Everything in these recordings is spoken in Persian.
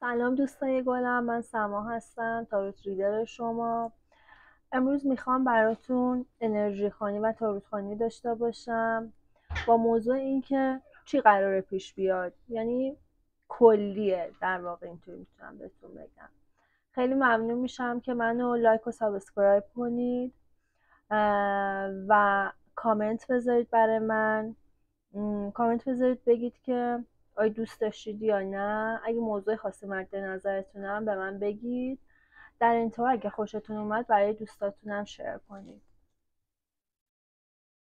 سلام دوستای گلم، من سما هستم، تاروت ریدر شما. امروز میخوام براتون انرژی خوانی و تاروت خوانی داشته باشم با موضوع اینکه چی قراره پیش بیاد، یعنی کلیه در واقع. اینطوری میتونم بهتون بگم. خیلی ممنون میشم که منو لایک و سابسکرایب کنید و کامنت بذارید برای من. کامنت بذارید بگید که آیا دوست داشتید یا نه. اگه موضوع خاصی مد نظرتونم به من بگید. در انتها اگه خوشتون اومد برای دوستاتونم شیر کنید.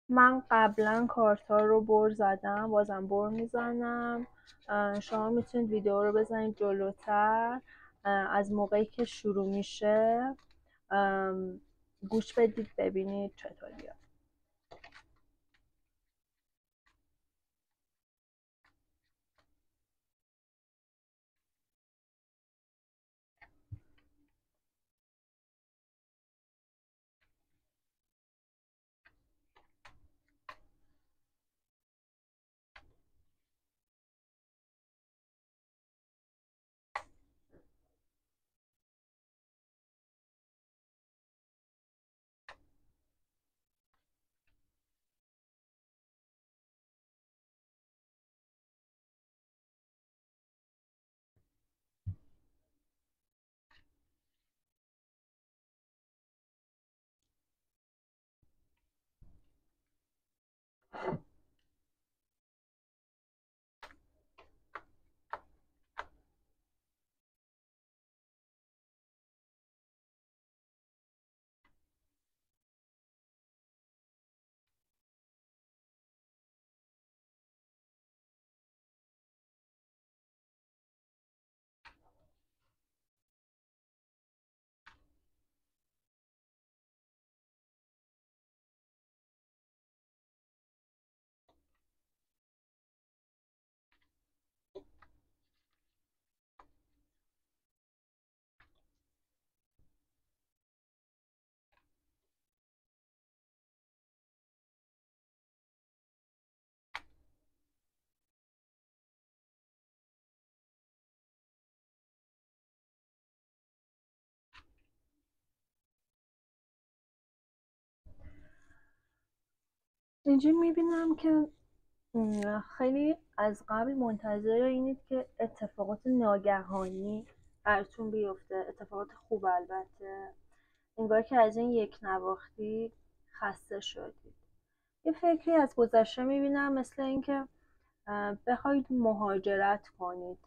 من قبلا کارتا رو بر زدم، بازم بر میزنم. شما میتونید ویدیو رو بزنید جلوتر، از موقعی که شروع میشه گوش بدید ببینید چطوریه. اینجا میبینم که خیلی از قبل منتظر اینید که اتفاقات ناگهانی براتون بیفته، اتفاقات خوب. البته انگار که از این یک نواختی خسته شدید. یه فکری از گذشته میبینم، مثل اینکه بخواید مهاجرت کنید،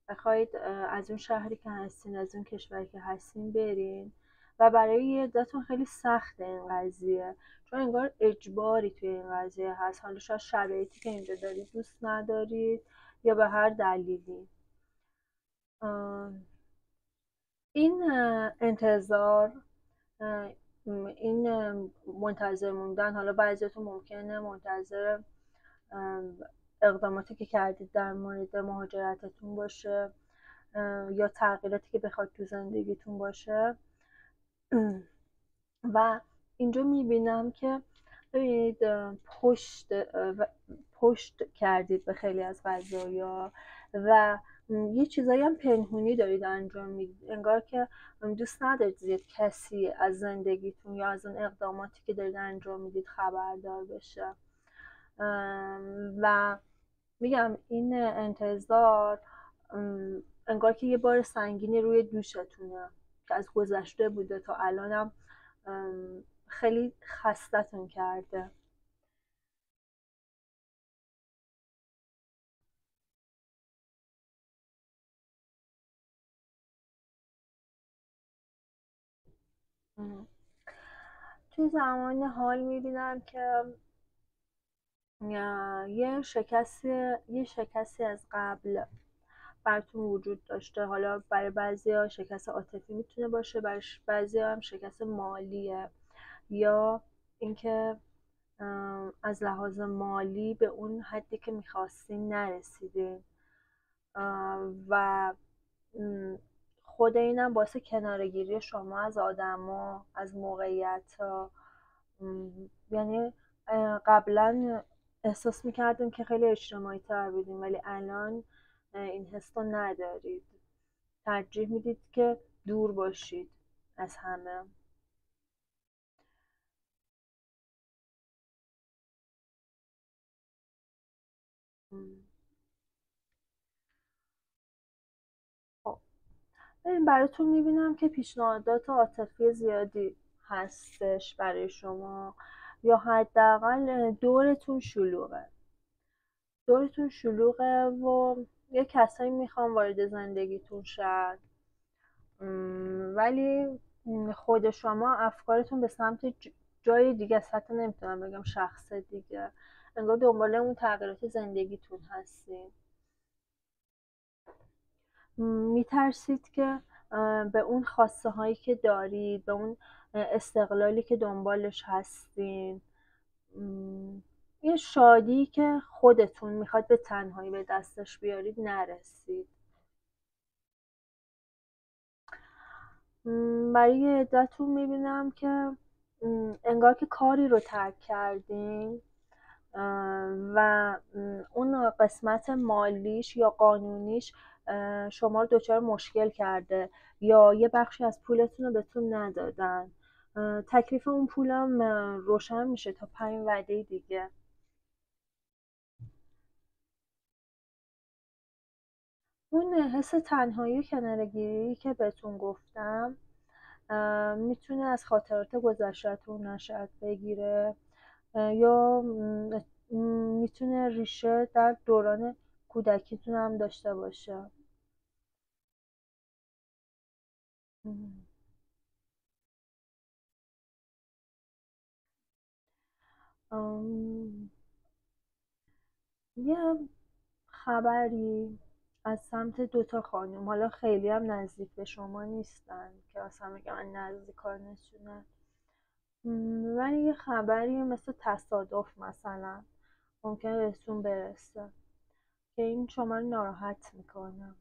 بخواید از اون شهری که هستین، از اون کشوری که هستین برین و برای یه عده‌تون خیلی سخته این قضیه، چون انگار اجباری توی این قضیه هست. حالا شاید شرایطی که اینجا دارید دوست ندارید یا به هر دلیلی. این انتظار، این منتظر موندن، حالا بعضیتون ممکنه منتظر اقداماتی که کردید در مورد مهاجرتتون باشه یا تغییراتی که بخواد تو زندگیتون باشه. و اینجا میبینم که ببینید پشت کردید به خیلی از قضایا و یه چیزایی هم پنهونی دارید انجام میدید. انگار که دوست ندارید کسی از زندگیتون یا از اون اقداماتی که دارید انجام میدید خبردار بشه. و میگم این انتظار انگار که یه بار سنگینی روی دوشتونه که از گذشته بوده تا الانم خیلی خستتون کرده. توی زمان حال میبینم که یه شکستی از قبل براتون وجود داشته. حالا برای بعضیا شکست عاطفی میتونه باشه، برای بعضیا هم شکست مالیه، یا اینکه از لحاظ مالی به اون حدی که میخواستین نرسیدین و خود اینم باعث کنارگیری شما از آدما، از موقعیت. یعنی قبلا احساس میکردیم که خیلی اجتماعی تر بودیم، ولی الان این حس رو ندارید. ترجیح میدید که دور باشید از همه. خب ببین براتون میبینم که پیشنهادات عاطفی زیادی هستش برای شما، یا حداقل دورتون شلوغه و یه کسایی میخوام وارد زندگیتون شد، ولی خود شما افکارتون به سمت جای دیگه است، حتی نمیتونم بگم شخص دیگه. انگار دنبال اون تغییرات زندگیتون هستین. میترسید که به اون خواسته هایی که دارید، به اون استقلالی که دنبالش هستین، یه شادی که خودتون میخواد به تنهایی به دستش بیارید نرسید. برای یه عدتون میبینم که انگار که کاری رو ترک کردین و اون قسمت مالیش یا قانونیش شما رو دچار مشکل کرده، یا یه بخشی از پولتون رو بهتون ندادن. تکلیف اون پولم روشن میشه تا 5 وعده دیگه. اون حس تنهایی و کنارگیری که بهتون گفتم میتونه از خاطرات گذشته‌تون نشأت بگیره، یا میتونه ریشه در دوران کودکیتون هم داشته باشه. یه خبری از سمت 2 خانم، حالا خیلی هم نزدیک به شما نیستن که اصلا بگم نزدیکانشونن، ولی یه خبری مثل تصادف مثلا ممکنه بهتون برسه که این شما رو ناراحت میکنه.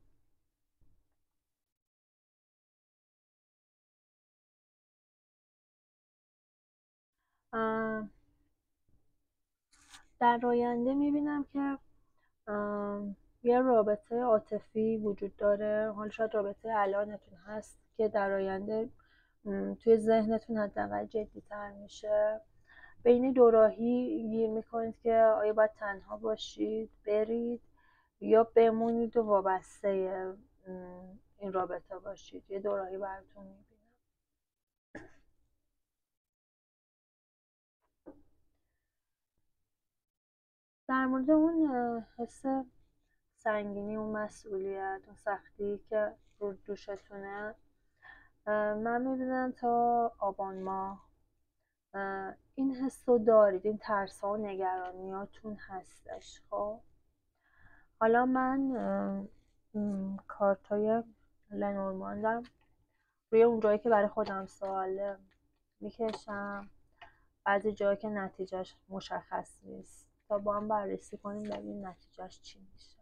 در آینده میبینم که یه رابطه عاطفی وجود داره، حالا شاید رابطه الانتون هست که در آینده توی ذهنتون حداقل جدی‌تر میشه. بین دوراهی گیر میکنید که آیا باید تنها باشید، برید، یا بمونید و وابسته این رابطه باشید. یه دوراهی براتون میبینم. در مورد اون حس سنگینی، اون مسئولیت، اون سختی که رو دوشتونه، من میبینم تا آبان ماه این حس رو دارید، این ترس ها و نگرانیاتون هستش. خب حالا من کارت های لنورماندم روی اون جایی که برای خودم سواله میکشم، بعضی جایی که نتیجهش مشخص نیست، تا با هم بررسی کنیم ببینیم نتیجهش چی میشه.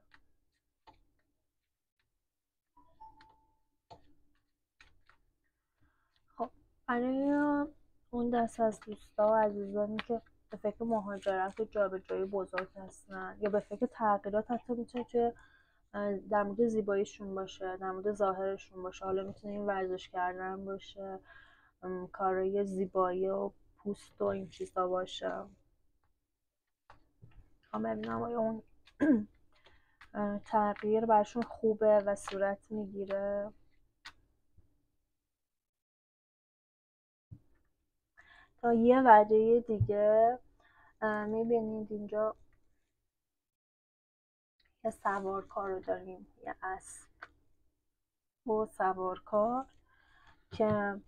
خب برای اون دست از دوستا و عزیزانی که به فکر مهاجرت و جابجایی بزرگ هستن، یا به فکر تغییرات، حتی میتونه توی در مورد زیباییشون باشه، در مورد ظاهرشون باشه، حالا میتونه این ورزش کردن باشه، کارهای زیبایی و پوست و این چیزا باشه. ببینم آیا اون تغییر برشون خوبه و صورت میگیره. تا یه وعده دیگه میبینید اینجا یه سوارکار رو داریم، یه اسب و سوارکار که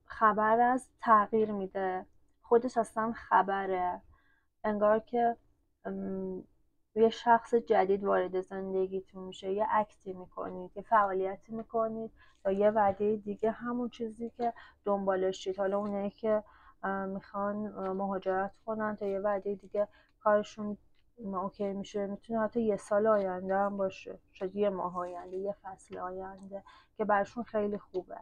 خبر از تغییر میده، خودش اصلا خبره، انگار که یه شخص جدید وارد زندگیتون میشه، یه اکتی میکنید، یه فعالیتی میکنید تا یه وعده دیگه همون چیزی که دنبالشید. حالا اونایی که میخوان مهاجرت کنن تا یه وعده دیگه کارشون اوکی میشه، میتونه حتی 1 سال آینده هم باشه، شاید 1 ماه آینده، 1 فصل آینده که برشون خیلی خوبه.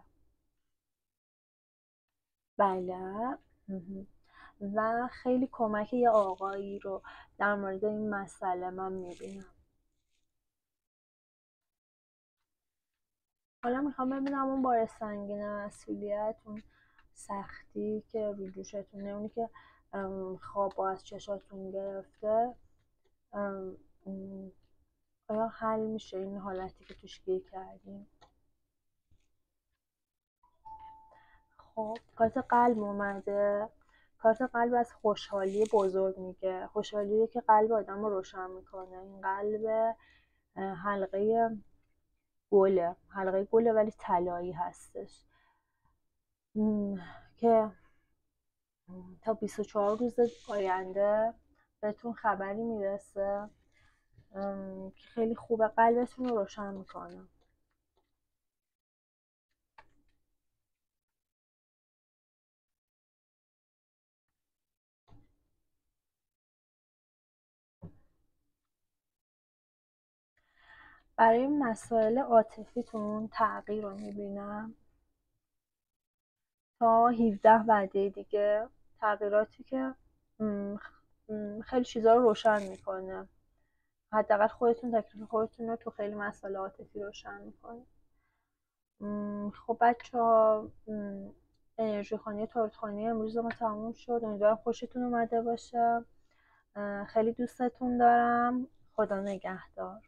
بله. و خیلی کمک یه آقایی رو در مورد این مسئله من میبینم. حالا میخوام ببینم اون بار سنگین مسئولیت، اون سختی که رو دوشتونه، اونی که خواب از چشاتون گرفته، آیا حل میشه این حالتی که توش گیر کردیم؟ خب کارت قلب اومده. کارت قلب از خوشحالی بزرگ میگه، خوشحالیه که قلب آدم رو روشن میکنه. این قلب حلقه گله ولی طلایی هستش که تا 24 روز آینده بهتون خبری میرسه که خیلی خوبه، قلبتون رو روشن میکنه. برای مسائل عاطفیتون تغییر رو میبینم تا 17 وعده دیگه، تغییراتی که خیلی چیزا رو روشن میکنه. حداقل خودتون تکلیف خودتون رو تو خیلی مسائل عاطفی روشن میکنه. خب بچه ها، انرژی خانی تاروت خانی امروز ما تموم شد. امیدوارم خوشتون اومده باشه. خیلی دوستتون دارم. خدا نگهدار.